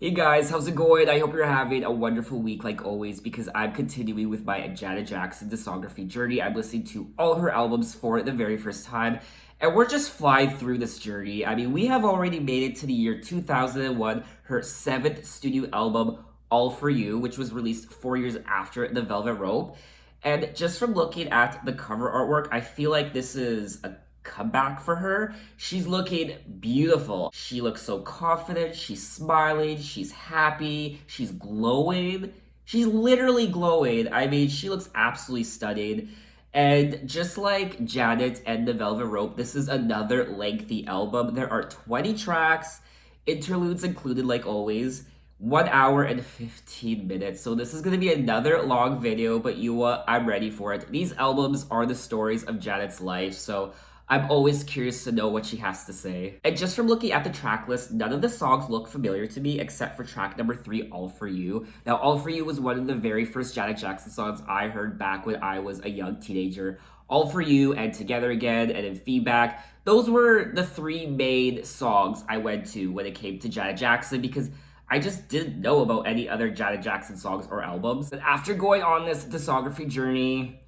Hey guys, how's it going? I hope you're having a wonderful week like always because I'm continuing with my Janet Jackson discography journey. I'm listening to all her albums for the very first time, and we're just flying through this journey. I mean, we have already made it to the year 2001, her seventh studio album, All For You, which was released 4 years after The Velvet Rope. And just from looking at the cover artwork, I feel like this is a comeback for her. She's looking beautiful. She looks so confident. She's smiling. She's happy. She's glowing. She's literally glowing. I mean, she looks absolutely stunning. And just like Janet and the Velvet Rope, this is another lengthy album. There are 20 tracks, interludes included, like always. 1 hour and 15 minutes. So this is gonna be another long video, but I'm ready for it. These albums are the stories of Janet's life, so I'm always curious to know what she has to say. And just from looking at the track list, none of the songs look familiar to me except for track number 3, All For You. Now, All For You was one of the very first Janet Jackson songs I heard back when I was a young teenager. All For You and Together Again and In Feedback, those were the three main songs I went to when it came to Janet Jackson because I just didn't know about any other Janet Jackson songs or albums. But after going on this discography journey,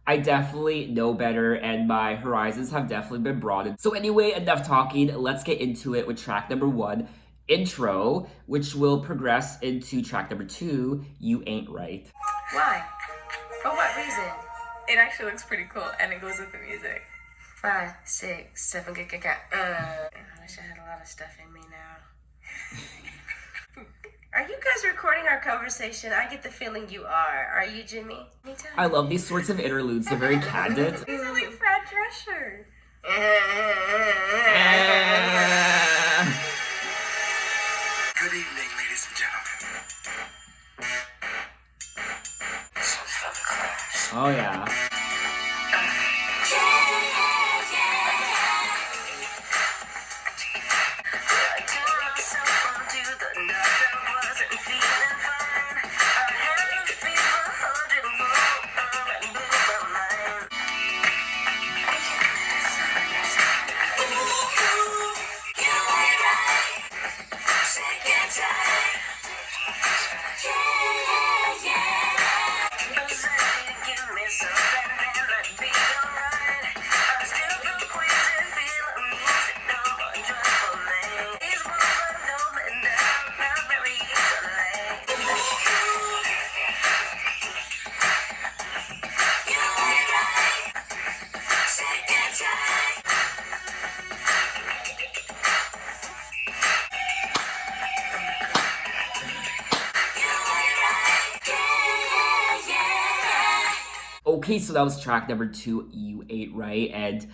I definitely know better and my horizons have definitely been broadened. So anyway, enough talking. Let's get into it with track number 1, Intro, which will progress into track number 2, You Ain't Right. Why? For what reason? It actually looks pretty cool and it goes with the music. 5, 6, 7, I wish I had a lot of stuff in me now. Are you guys recording our conversation? I get the feeling you are. Are you, Jimmy? I love these sorts of interludes. They're very candid. These are like Fred Drescher. Good evening, ladies and gentlemen. This one's for the class. Oh yeah. Okay, so that was track number 2, You Ain't Right, and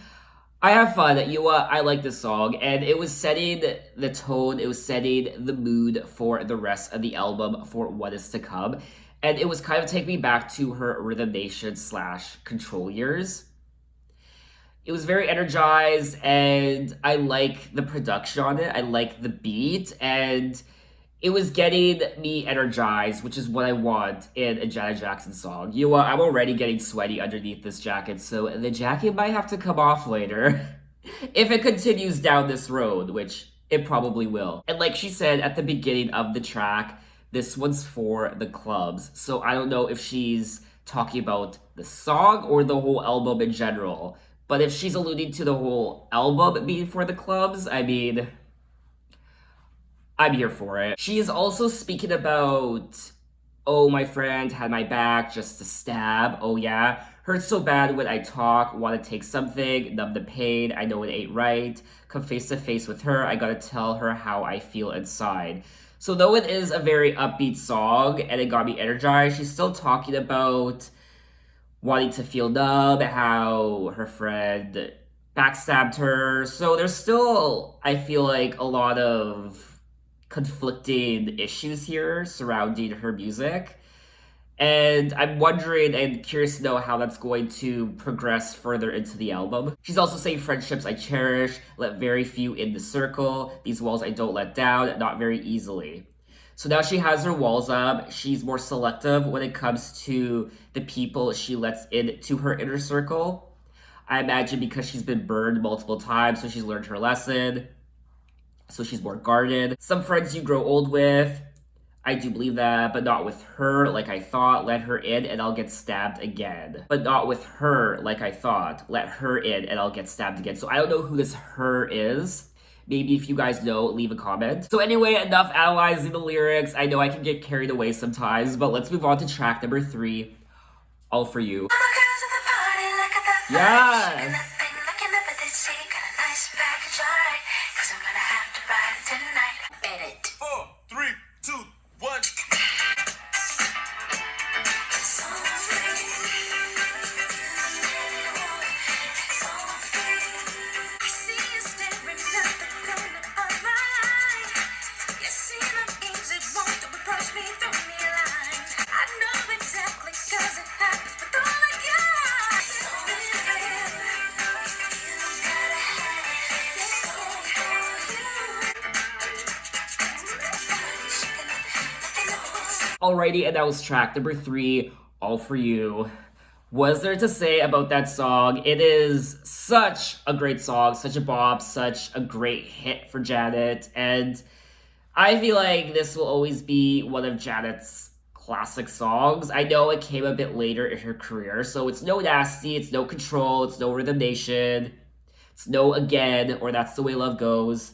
I have fun. I like this song, and it was setting the tone, it was setting the mood for the rest of the album for what is to come, and it was kind of taking me back to her Rhythm Nation / Control years. It was very energized, and I like the production on it, I like the beat, and it was getting me energized, which is what I want in a Janet Jackson song. I'm already getting sweaty underneath this jacket, so the jacket might have to come off later if it continues down this road, which it probably will. And like she said at the beginning of the track, this one's for the clubs. So I don't know if she's talking about the song or the whole album in general. But if she's alluding to the whole album being for the clubs, I mean, I'm here for it. She is also speaking about, oh, my friend had my back just to stab. Oh, yeah. Hurts so bad when I talk. Want to take something. Numb the pain. I know it ain't right. Come face to face with her. I gotta tell her how I feel inside. So though it is a very upbeat song and it got me energized, she's still talking about wanting to feel numb, how her friend backstabbed her. So there's still, I feel like, a lot of conflicting issues here surrounding her music. And I'm wondering and curious to know how that's going to progress further into the album. She's also saying friendships I cherish, let very few in the circle, these walls I don't let down, not very easily. So now she has her walls up. She's more selective when it comes to the people she lets into her inner circle. I imagine because she's been burned multiple times, so she's learned her lesson. So she's more guarded. Some friends you grow old with, I do believe that, but not with her like I thought. Let her in and I'll get stabbed again. But not with her like I thought. Let her in and I'll get stabbed again. So I don't know who this her is. Maybe if you guys know, leave a comment. So anyway, enough analyzing the lyrics. I know I can get carried away sometimes, but let's move on to track number 3, All For You. Yes! Edit. 4, 3, 2, 1. Alrighty, and that was track number 3, All For You. Was there to say about that song? It is such a great song, such a bop, such a great hit for Janet, and I feel like this will always be one of Janet's classic songs. I know it came a bit later in her career, so it's no Nasty, it's no Control, it's no Rhythm Nation, it's no Again, or That's the Way Love Goes.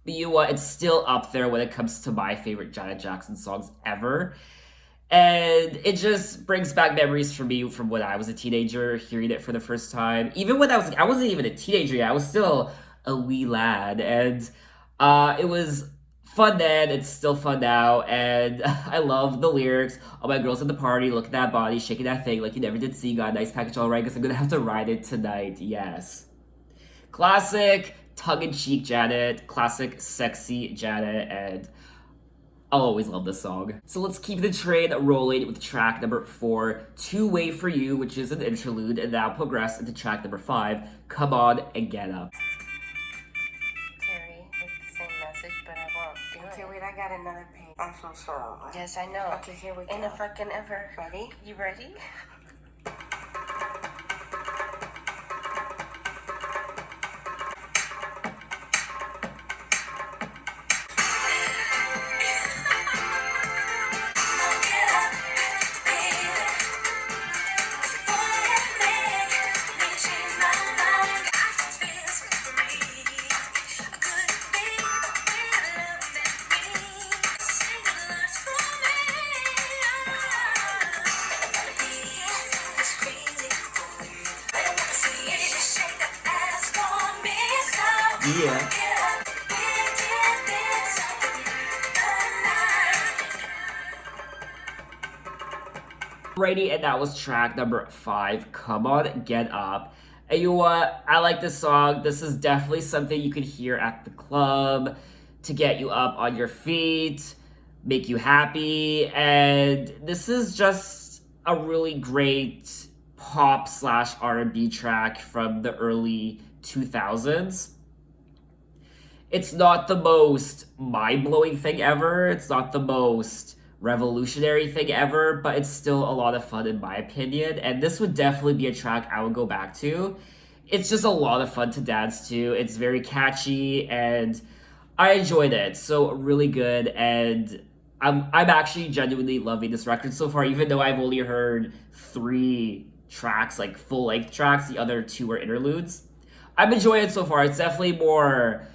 But you know what? It's still up there when it comes to my favorite Janet Jackson songs ever. And it just brings back memories for me from when I was a teenager, hearing it for the first time. Even when I wasn't even a teenager yet. I was still a wee lad. And it was fun then. It's still fun now. And I love the lyrics. All my girls at the party, look at that body, shaking that thing like you never did see. Got a nice package all right, because I'm going to have to ride it tonight. Yes. Classic tongue-in-cheek Janet, classic sexy Janet, and I'll always love this song. So let's keep the train rolling with track number 4, Two Way For You, which is an interlude, and now progress into track number 5, Come On and Get Up. Terry, it's the same message, but I won't do it. Okay, wait, I got another page. I'm so sorry. Yes, I know. Okay, here we go. And if I can ever. Ready? You ready? Yeah. Alrighty, and that was track number 5, Come On, Get Up. And you know what? I like this song. This is definitely something you could hear at the club to get you up on your feet, make you happy. And this is just a really great pop slash R&B track from the early 2000s. It's not the most mind-blowing thing ever. It's not the most revolutionary thing ever, but it's still a lot of fun in my opinion. And this would definitely be a track I would go back to. It's just a lot of fun to dance to. It's very catchy and I enjoyed it. So really good, and I'm actually genuinely loving this record so far, even though I've only heard 3 tracks, like full-length tracks. The other 2 are interludes. I'm enjoying it so far. It's definitely more,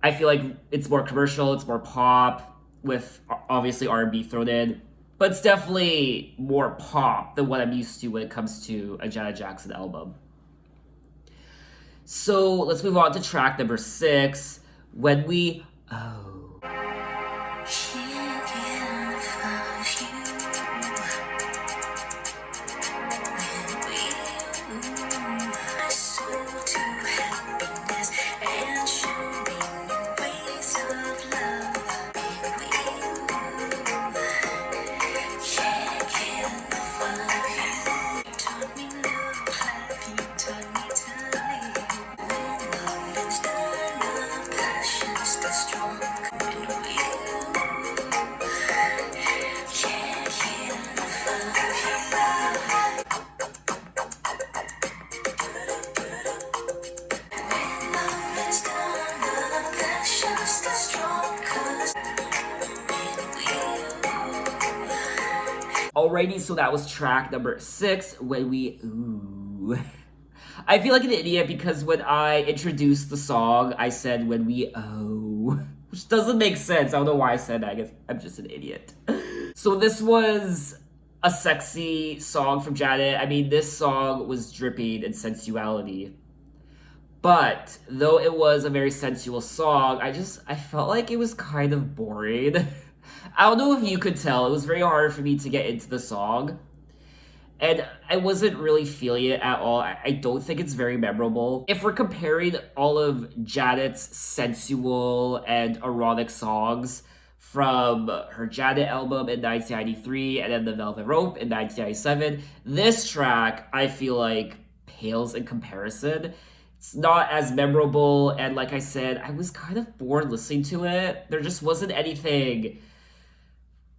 I feel like it's more commercial, it's more pop, with obviously R&B thrown in, but it's definitely more pop than what I'm used to when it comes to a Janet Jackson album. So let's move on to track number 6, When We Oh. Alrighty, so that was track number 6, When We Ooh. I feel like an idiot because when I introduced the song, I said When We Oh, which doesn't make sense. I don't know why I said that. I guess I'm just an idiot. So this was a sexy song from Janet. I mean, this song was dripping in sensuality. But though it was a very sensual song, I felt like it was kind of boring. I don't know if you could tell. It was very hard for me to get into the song. And I wasn't really feeling it at all. I don't think it's very memorable. If we're comparing all of Janet's sensual and erotic songs from her Janet album in 1993 and then The Velvet Rope in 1997, this track I feel like pales in comparison. It's not as memorable, and like I said, I was kind of bored listening to it. There just wasn't anything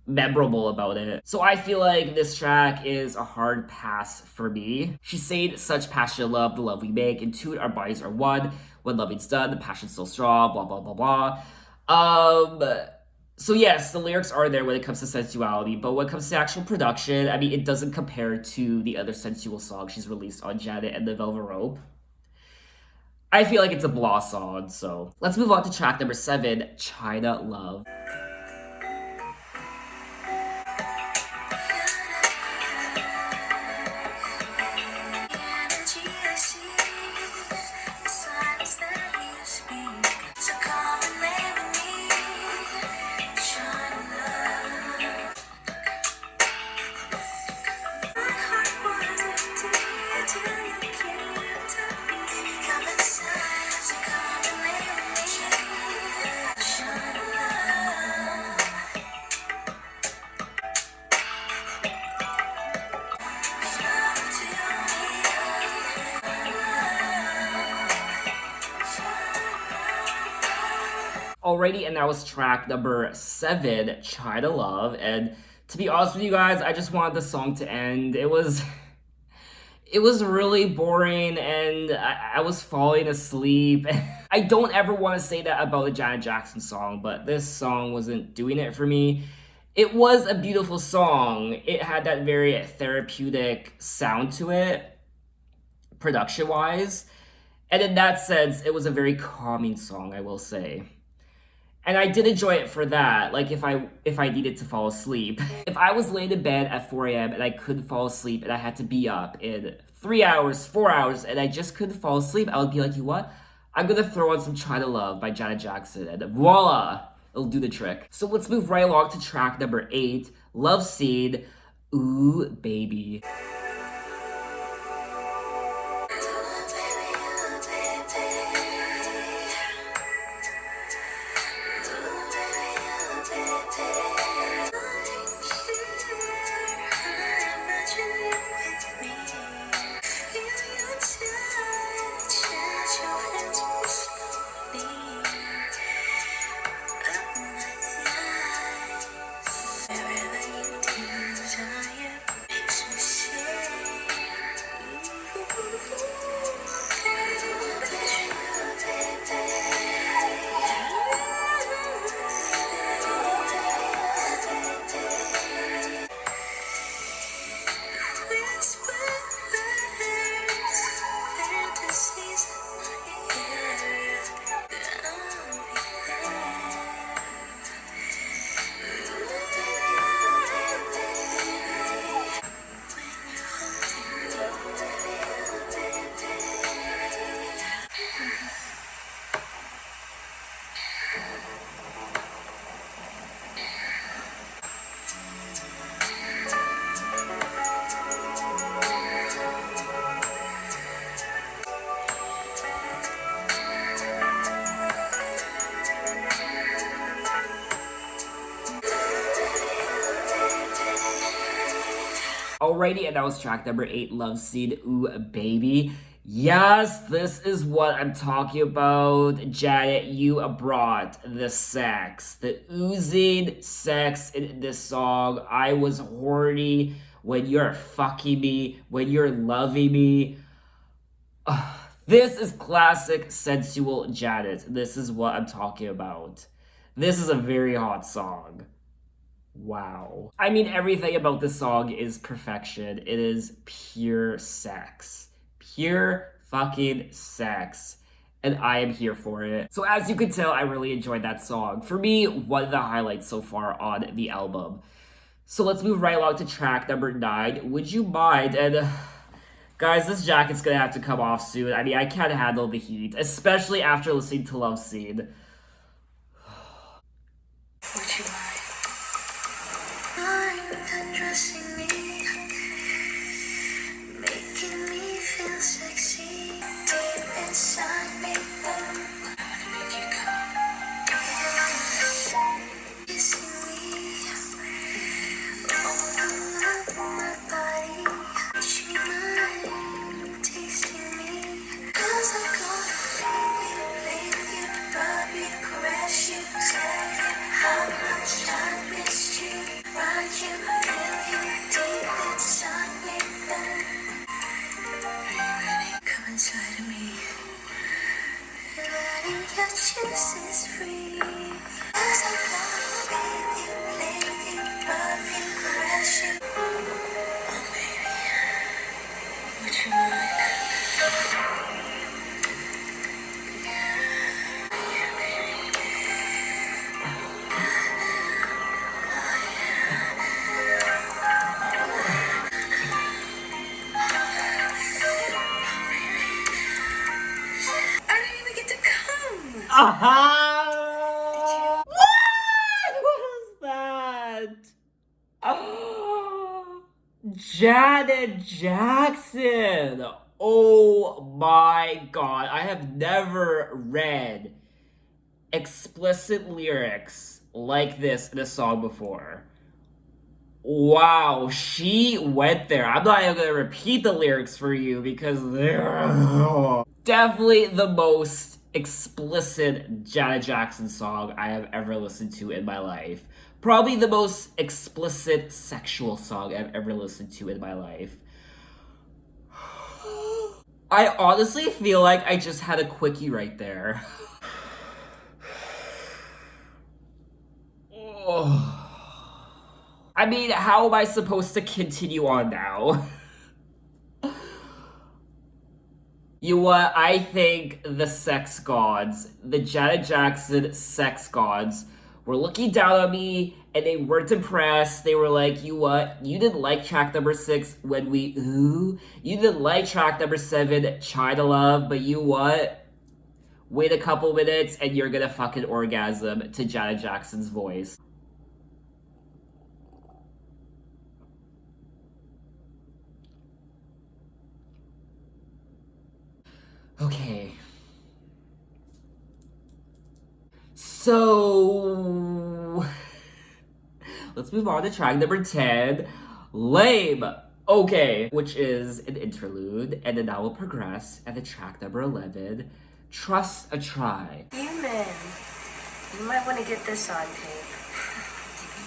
memorable about it. So I feel like this track is a hard pass for me. She's saying such passionate love, the love we make, in tune our bodies are one. When loving's done, the passion's so strong, blah blah blah blah. So yes, the lyrics are there when it comes to sensuality, but when it comes to actual production, I mean, it doesn't compare to the other sensual songs she's released on Janet and the Velvet Rope. I feel like it's a blah song, so let's move on to track number 7, China Love. Alrighty, and that was track number 7, China Love. And to be honest with you guys, I just wanted the song to end. It was really boring, and I was falling asleep. I don't ever want to say that about a Janet Jackson song, but this song wasn't doing it for me. It was a beautiful song. It had that very therapeutic sound to it, production-wise. And in that sense, it was a very calming song, I will say. And I did enjoy it for that, like if I needed to fall asleep. If I was laid in bed at 4 a.m. and I couldn't fall asleep and I had to be up in 3 hours, 4 hours, and I just couldn't fall asleep, I would be like, you know what? I'm gonna throw on some China Love by Janet Jackson, and voila! It'll do the trick. So let's move right along to track number 8, Love Scene, Ooh Baby. Alrighty, and that was track number 8, Love Scene, Ooh Baby. Yes, this is what I'm talking about. Janet, you brought the sex. The oozing sex in this song. I was horny when you're fucking me, when you're loving me. This is classic sensual Janet. This is what I'm talking about. This is a very hot song. Wow. I mean, everything about this song is perfection. It is pure sex. Pure fucking sex. And I am here for it. So, as you can tell, I really enjoyed that song. For me, one of the highlights so far on the album. So, let's move right along to track number 9. Would You Mind? And guys, this jacket's gonna have to come off soon. I mean, I can't handle the heat, especially after listening to Love Scene. Would you mind? Undressing me, making me feel sexy, deep inside me. I wanna make you come. Kissing me, all over my body. Would you mind tasting me? 'Cause I'm gonna leave you, rub you, caress you, tell you how much I missed you. Ride you, feel you deep inside me. Are you ready? Come inside of me. Letting your juices free. 'Cause I'm gonna leave you, rub you, caress you. Oh, baby. Would you mind? I didn't even get to come. Aha! What was that? Oh, Janet Jackson. Oh my god. I have never read explicit lyrics like this in a song before. Wow, she went there. I'm not even gonna repeat the lyrics for you because they're definitely the most explicit Janet Jackson song I have ever listened to in my life. Probably the most explicit sexual song I've ever listened to in my life. I honestly feel like I just had a quickie right there. Oh. I mean, how am I supposed to continue on now? You know what? I think the sex gods, the Janet Jackson sex gods, were looking down on me and they weren't impressed. They were like, you what? You didn't like track number 6 when we ooh? You didn't like track number 7, China Love, but you what? Wait a couple minutes and you're gonna fucking orgasm to Janet Jackson's voice. Okay. So let's move on to track number 10, Lame. Okay, which is an interlude, and then that will progress at the track number 11, Trust a Try. You men, you might want to get this on tape.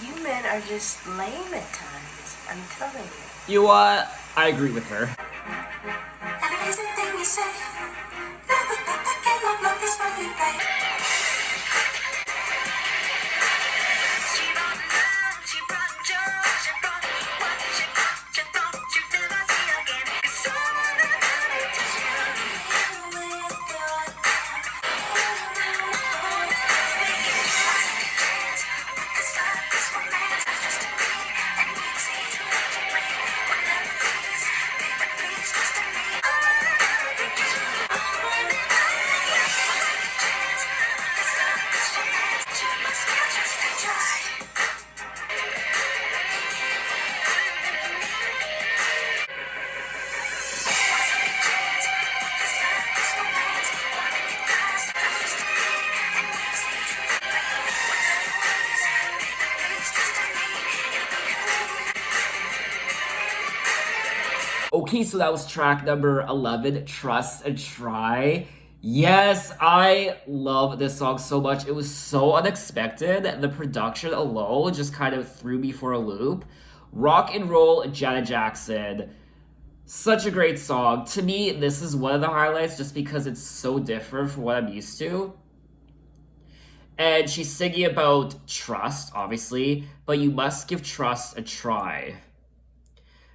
You men are just lame at times. I'm telling you. You know what? I agree with her. An amazing thing you say. Never thought the game of love is what you play. She brought love, she brought joy, she brought what she thought you'd never see again. 'Cause someone that wanted to share you with your this love, this romance, that's just a me, and easy to let you win. Whenever please, baby, please just a me. Oh, Okay, so that was track number 11, Trust and Try. Yes, I love this song so much. It was so unexpected. The production alone just kind of threw me for a loop. Rock and roll Janet Jackson. Such a great song. To me, this is one of the highlights just because it's so different from what I'm used to. And she's singing about trust, obviously, but you must give trust a try.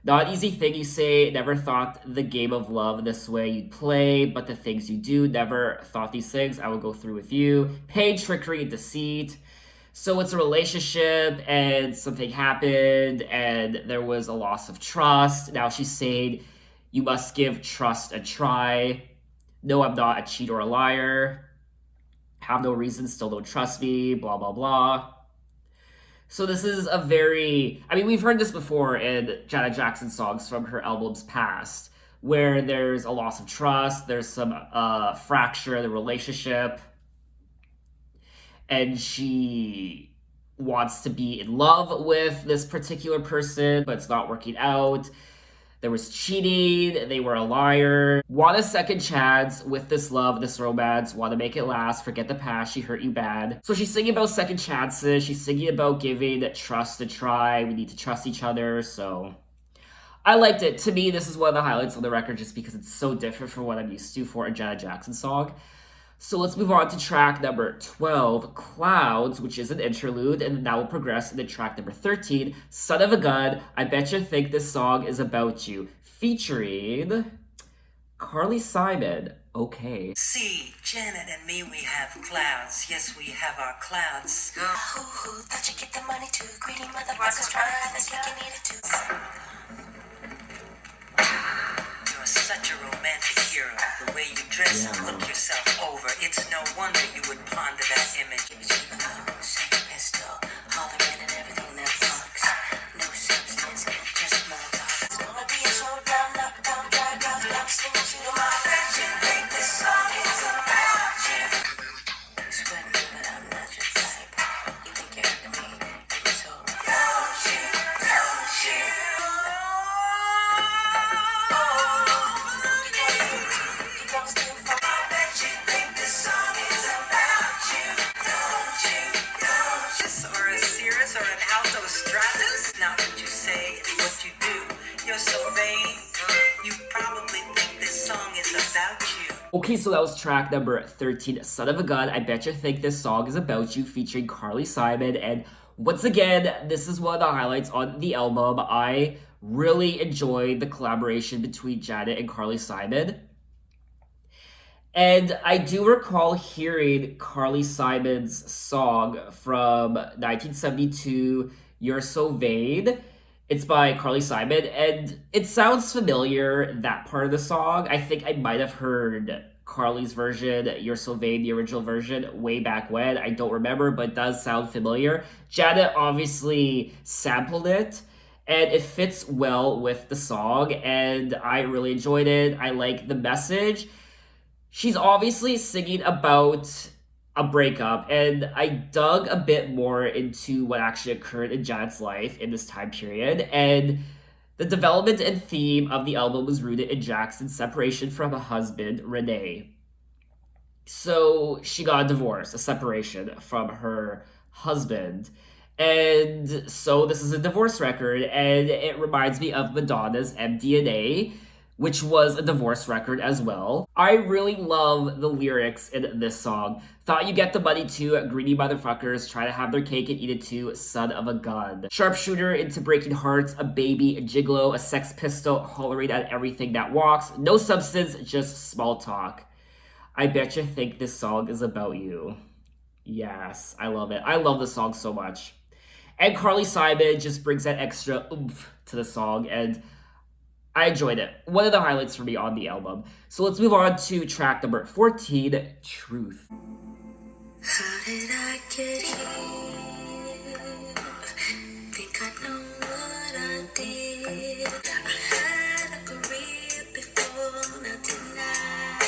Not an easy thing you say, never thought the game of love this way you'd play, but the things you do, never thought these things I would go through with you. Pain, trickery, and deceit. So it's a relationship, and something happened, and there was a loss of trust. Now she's saying, you must give trust a try. No, I'm not a cheat or a liar. Have no reason, still don't trust me, blah, blah, blah. So this is a very, I mean, we've heard this before in Janet Jackson songs from her albums past, where there's a loss of trust, there's some fracture in the relationship, and she wants to be in love with this particular person, but it's not working out. There was cheating, they were a liar. Want a second chance with this love, this romance, want to make it last, forget the past, she hurt you bad. So she's singing about second chances, she's singing about giving trust a try, we need to trust each other, so I liked it. To me, this is one of the highlights on the record just because it's so different from what I'm used to for a Janet Jackson song. So let's move on to track number 12, Clouds, which is an interlude, and that will progress into track number 13, Son of a Gun, I Bet You Think This Song Is About You, featuring Carly Simon. Okay. See, Janet and me, we have clouds. Yes, we have our clouds. Who thought you'd get the money too? Greedy motherfuckers trying to have us, you can eat it too. You're such a romantic hero. The way you dress and look yourself over. It's no wonder you would ponder that image. Give it your love, shake a pistol, hollering at everything that fucks. No substance, just small talk. It's gonna be a showdown, knockdown, drag out, lock, sing, shoot 'em all. Bet you think this song is about you. You sweat me, but I'm not your type. You think you're hurting me, you're so right. Don't you, don't you? Or a Cirrus or an Alto Stratus. Not what you say, it's what you do. You're so vain. You probably think this song is about you. Okay, so that was track number 13, Son of a Gun, I Bet You Think This Song Is About You, featuring Carly Simon. And once again, this is one of the highlights on the album. I really enjoyed the collaboration between Janet and Carly Simon. And I do recall hearing Carly Simon's song from 1972, You're So Vain. It's by Carly Simon, and it sounds familiar, that part of the song. I think I might have heard Carly's version, You're So Vain, the original version, way back when. I don't remember, but it does sound familiar. Janet obviously sampled it, and it fits well with the song, and I really enjoyed it. I like the message. She's obviously singing about a breakup, and I dug a bit more into what actually occurred in Janet's life in this time period, and the development and theme of the album was rooted in Jackson's separation from her husband, Renee. So she got a divorce, a separation from her husband. And so this is a divorce record, and it reminds me of Madonna's MDNA, which was a divorce record as well. I really love the lyrics in this song. Thought you get the money too, greedy motherfuckers, try to have their cake and eat it too, son of a gun. Sharpshooter into breaking hearts, a baby, a gigolo, a sex pistol, hollering at everything that walks. No substance, just small talk. I bet you think this song is about you. Yes, I love it. I love the song so much. And Carly Simon just brings that extra oomph to the song, and I enjoyed it. One of the highlights for me on the album. So let's move on to track number 14, Truth. How did I get here? Think I know what I did. I had a career before, now denied.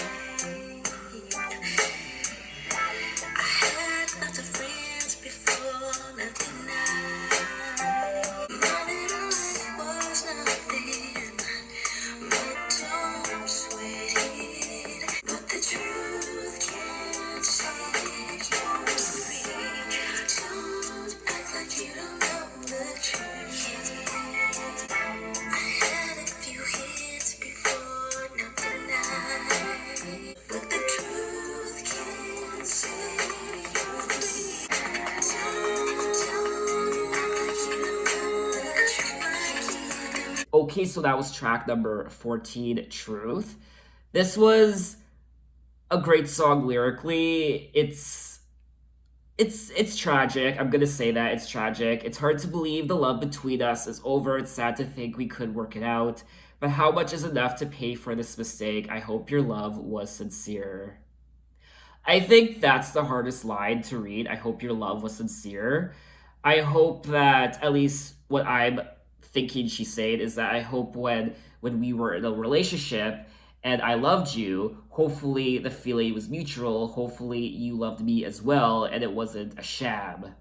I had lots of friends before, now denied. Money in life was nothing, but don't sweat it. But the truth can't set you free. Okay, so that was track number 14, Truth. This was a great song lyrically. It's tragic. I'm gonna say that it's tragic. It's hard to believe the love between us is over. It's sad to think we could work it out. But how much is enough to pay for this mistake? I hope your love was sincere. I think that's the hardest line to read. I hope your love was sincere. I hope that at least what I'm thinking she's saying is that I hope when we were in a relationship and I loved you, hopefully the feeling was mutual. Hopefully you loved me as well and it wasn't a sham.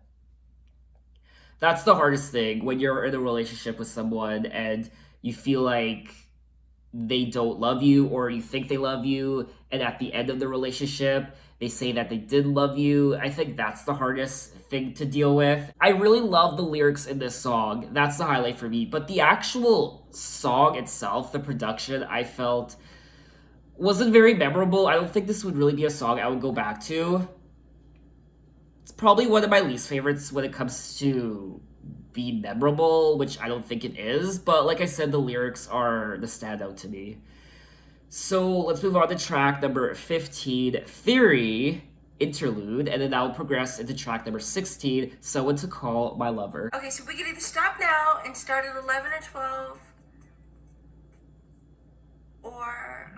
That's the hardest thing when you're in a relationship with someone and you feel like they don't love you or you think they love you, and at the end of the relationship they say that they did love you. I think that's the hardest thing to deal with. I really love the lyrics in this song. That's the highlight for me. But the actual song itself, the production, I felt wasn't very memorable. I don't think this would really be a song I would go back to. It's probably one of my least favorites when it comes to being memorable, which I don't think it is. But like I said, the lyrics are the standout to me. So let's move on to track number 15, Theory, Interlude, and then that will progress into track number 16, Someone to Call My Lover. Okay, so we can either stop now and start at 11 or 12, or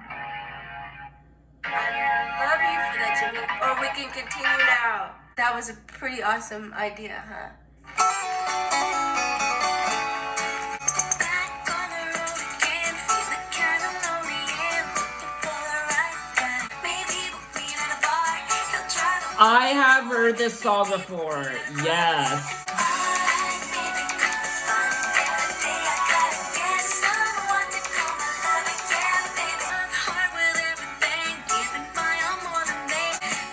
I love you for that, Jimmy, or we can continue now. That was a pretty awesome idea, huh? Back on the road again, feeling kinda lonely and looking for the right guy. Maybe we'll meet at a bar. He'll try to I have heard this song before. Yes. alright, maybe gonna find every day I gotta get someone to call my lover. Yeah, baby, I'm hard with everything, giving my all more than me.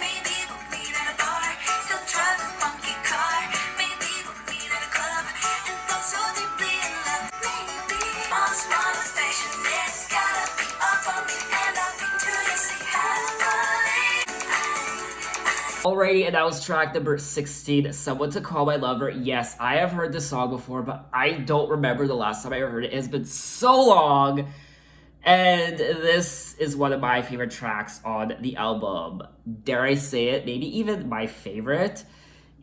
Maybe we'll meet at a bar. He'll drive a funky car. Maybe we'll meet at a club and fall so deeply in love. Maybe all small affection, it's gotta be all for me, and I'll be too. You say hi. Alrighty, and that was track number 16, Someone to Call My Lover. Yes, I have heard this song before, but I don't remember the last time I heard it. It has been so long. And this is one of my favorite tracks on the album. Dare I say it, maybe even my favorite.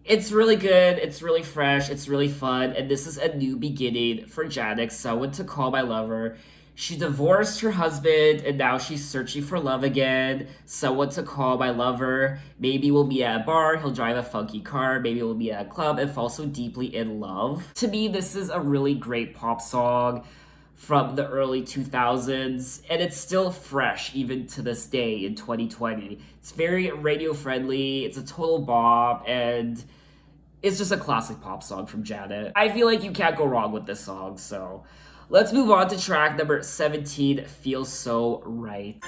It's really good, it's really fresh, it's really fun, and this is a new beginning for Janet, Someone to Call My Lover. She divorced her husband and now she's searching for love again. Someone to call my lover. Maybe we'll be at a bar, he'll drive a funky car, maybe we'll be at a club and fall so deeply in love. To me, this is a really great pop song from the early 2000s, and it's still fresh even to this day in 2020. It's very radio friendly, it's a total bop, and it's just a classic pop song from Janet. I feel like you can't go wrong with this song, so let's move on to track number 17, Feels So Right.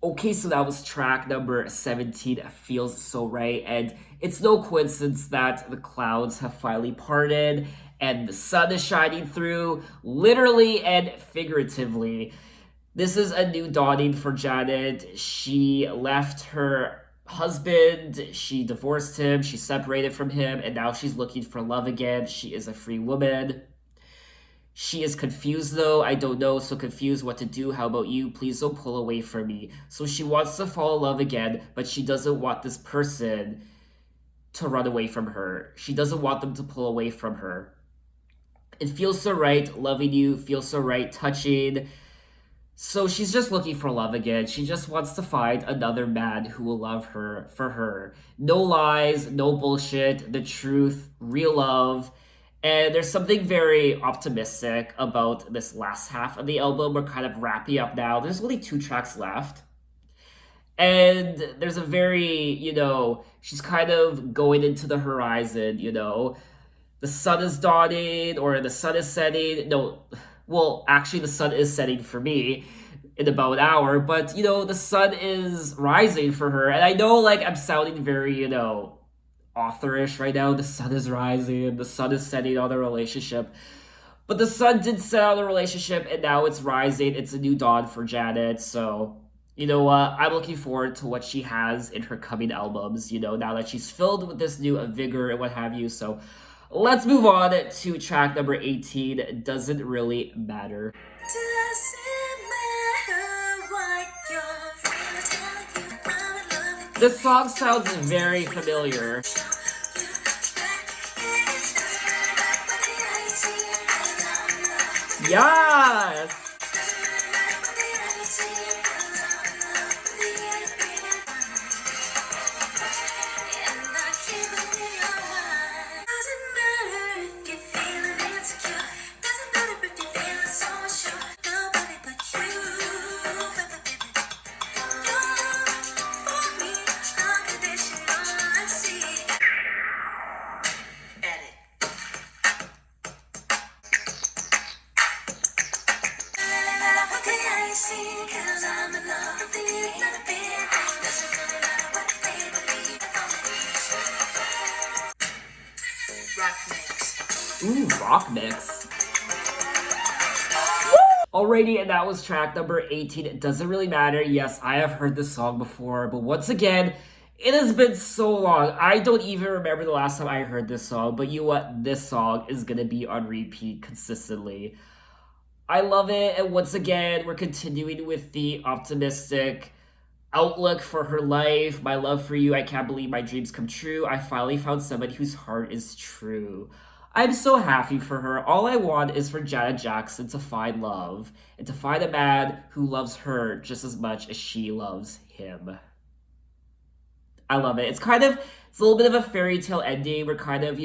Okay, so that was track number 17, Feels So Right, and it's no coincidence that the clouds have finally parted and the sun is shining through, literally and figuratively. This is a new dawning for Janet. She left her husband, she divorced him, she separated from him, and now she's looking for love again. She is a free woman. She is confused though, I don't know, so confused what to do. How about you? Please don't pull away from me. So she wants to fall in love again, but she doesn't want this person to run away from her. She doesn't want them to pull away from her. It feels so right, loving you, feels so right, touching. So she's just looking for love again. She just wants to find another man who will love her for her. No lies, no bullshit, the truth, real love. And there's something very optimistic about this last half of the album. We're kind of wrapping up now. There's only 2 tracks left. And there's a very, she's kind of going into the horizon. The sun is dawning or the sun is setting. No, well, actually, the sun is setting for me in about an hour, but the sun is rising for her. And I know, like, I'm sounding very, authorish right now. The sun is rising, the sun is setting on the relationship. But the sun did set on the relationship, and now it's rising. It's a new dawn for Janet. So, you know what? I'm looking forward to what she has in her coming albums, now that she's filled with this new vigor and what have you. So, let's move on to track number 18. Doesn't really matter. This song sounds very familiar. Yes! Ooh, rock mix. Alrighty, and that was track number 18. It doesn't really matter. Yes, I have heard this song before, but once again, it has been so long. I don't even remember the last time I heard this song, but you know what? This song is gonna be on repeat consistently. I love it, and once again, we're continuing with the optimistic outlook for her life. My love for you, I can't believe my dreams come true. I finally found somebody whose heart is true. I'm so happy for her. All I want is for Janet Jackson to find love and to find a man who loves her just as much as she loves him. I love it. It's a little bit of a fairy tale ending. We're kind of,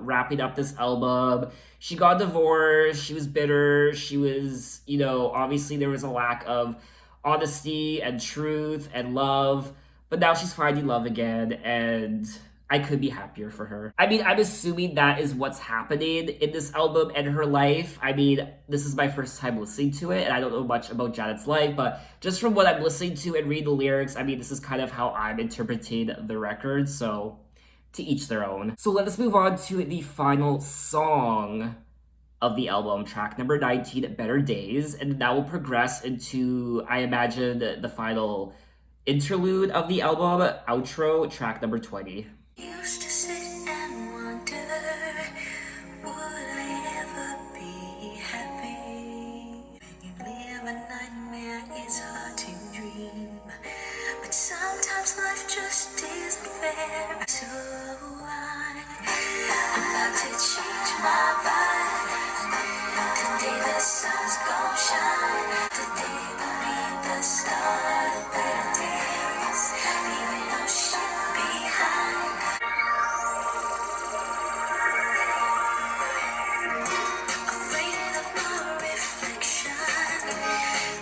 wrapping up this album. She got divorced. She was bitter. She was, obviously there was a lack of honesty and truth and love. But now she's finding love again, and I could be happier for her. I mean, I'm assuming that is what's happening in this album and her life. I mean, this is my first time listening to it, and I don't know much about Janet's life, but just from what I'm listening to and reading the lyrics, I mean, this is kind of how I'm interpreting the record, so to each their own. So let us move on to the final song of the album, track number 19, Better Days, and that will progress into, I imagine, the final interlude of the album, outro, track number 20. Used to sit and wonder, would I ever be happy? When you live a nightmare, it's hard to dream. But sometimes life just isn't fair. So I'm about to change my vibe. Today the sun's gonna shine. Today will be the start of better days. Leaving no shit behind. Afraid of my reflection.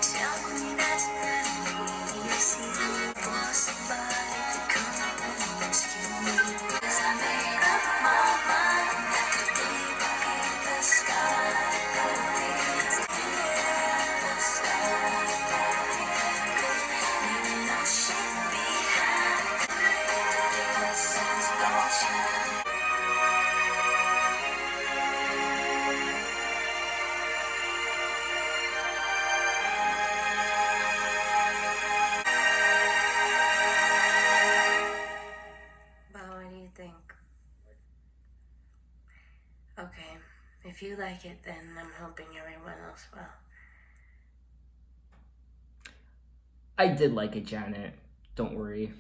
Tell me that's not easy for somebody to come and rescue me. 'Cause I made up my mind. Today will be the start of better days. The start of better days. Leaving no shit behind. Today the sun's gonna shine. But what do you think? Okay, if you like it, then I'm hoping everyone else will. I did like it, Janet. Don't worry.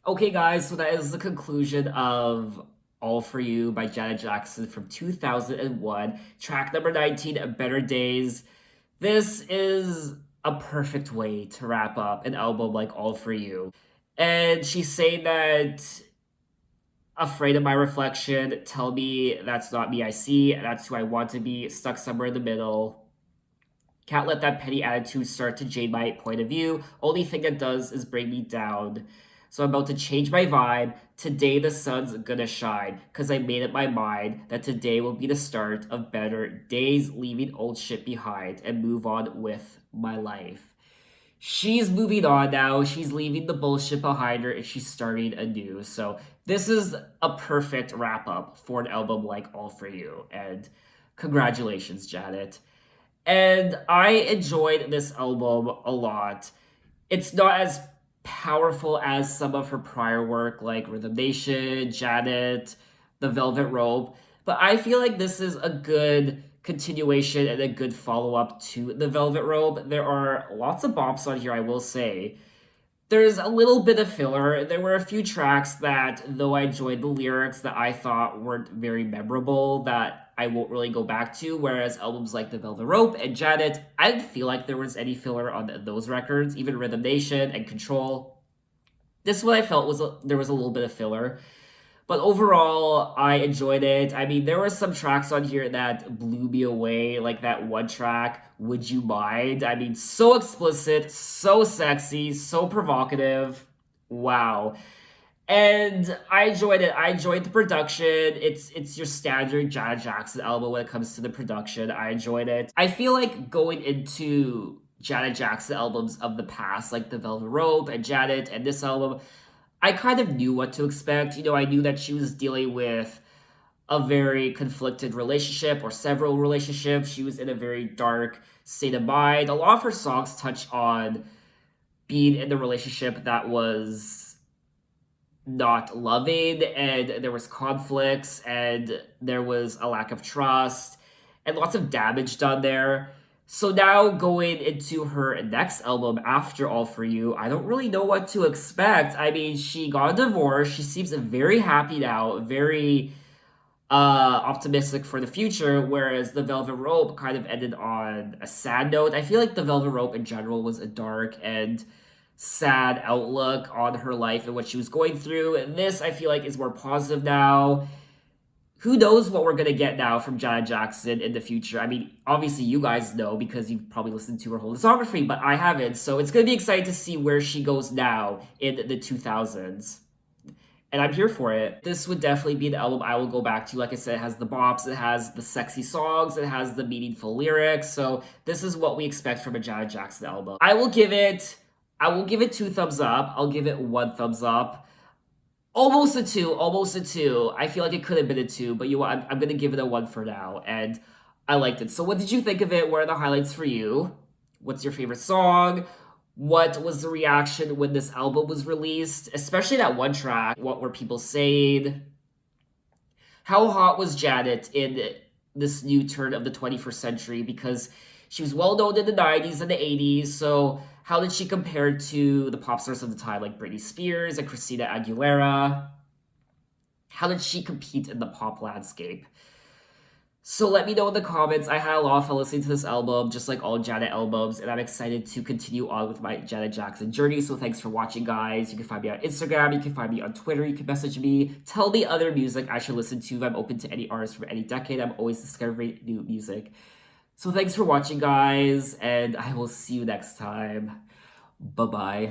Okay, guys, so that is the conclusion of All For You by Janet Jackson from 2001. Track number 19, Better Days. This is a perfect way to wrap up an album like All For You. And she's saying that afraid of my reflection, tell me that's not me I see, that's who I want to be, stuck somewhere in the middle. Can't let that petty attitude start to jade my point of view. Only thing it does is bring me down. So I'm about to change my vibe. Today the sun's gonna shine. Cause I made up my mind that today will be the start of better days, leaving old shit behind and move on with my life. She's moving on now. She's leaving the bullshit behind her and she's starting anew. So this is a perfect wrap up for an album like All For You. And congratulations, Janet. And I enjoyed this album a lot. It's not as powerful as some of her prior work, like Rhythm Nation, Janet, The Velvet Rope, but I feel like this is a good continuation and a good follow up to The Velvet Rope. There are lots of bops on here, I will say. There's a little bit of filler. There were a few tracks that, though I enjoyed the lyrics, that I thought weren't very memorable, that I won't really go back to, whereas albums like The Velvet Rope and Janet, I didn't feel like there was any filler on those records, even Rhythm Nation and Control. This one I felt there was a little bit of filler. But overall, I enjoyed it. I mean, there were some tracks on here that blew me away, like that one track, Would You Mind? I mean, so explicit, so sexy, so provocative. Wow. And I enjoyed it. I enjoyed the production. It's your standard Janet Jackson album when it comes to the production. I enjoyed it. I feel like going into Janet Jackson albums of the past, like The Velvet Rope and Janet and this album, I kind of knew what to expect. You know, I knew that she was dealing with a very conflicted relationship or several relationships. She was in a very dark state of mind. A lot of her songs touch on being in a relationship that was not loving, and there was conflicts, and there was a lack of trust, and lots of damage done there. So now going into her next album after All For You, I don't really know what to expect. I mean, she got a divorce. She seems very happy now, very optimistic for the future, whereas The Velvet Rope kind of ended on a sad note. I feel like The Velvet Rope in general was a dark and sad outlook on her life and what she was going through. And this, I feel like, is more positive now. Who knows what we're going to get now from Janet Jackson in the future? I mean, obviously you guys know because you've probably listened to her whole discography, but I haven't. So it's going to be exciting to see where she goes now in the 2000s. And I'm here for it. This would definitely be the album I will go back to. Like I said, it has the bops, it has the sexy songs, it has the meaningful lyrics. So this is what we expect from a Janet Jackson album. I will give it 2 thumbs up. I'll give it 1 thumbs up. Almost a 2. I feel like it could have been a 2, but you know what? I'm going to give it a 1 for now. And I liked it. So what did you think of it? What are the highlights for you? What's your favorite song? What was the reaction when this album was released? Especially that one track. What were people saying? How hot was Janet in this new turn of the 21st century? Because she was well known in the 90s and the 80s, so how did she compare to the pop stars of the time, like Britney Spears and Christina Aguilera? How did she compete in the pop landscape? So let me know in the comments. I had a lot of fun listening to this album, just like all Janet albums, and I'm excited to continue on with my Janet Jackson journey. So thanks for watching, guys. You can find me on Instagram, you can find me on Twitter, you can message me, tell me other music I should listen to. I'm open to any artist from any decade. I'm always discovering new music. So thanks for watching, guys, and I will see you next time. Bye-bye.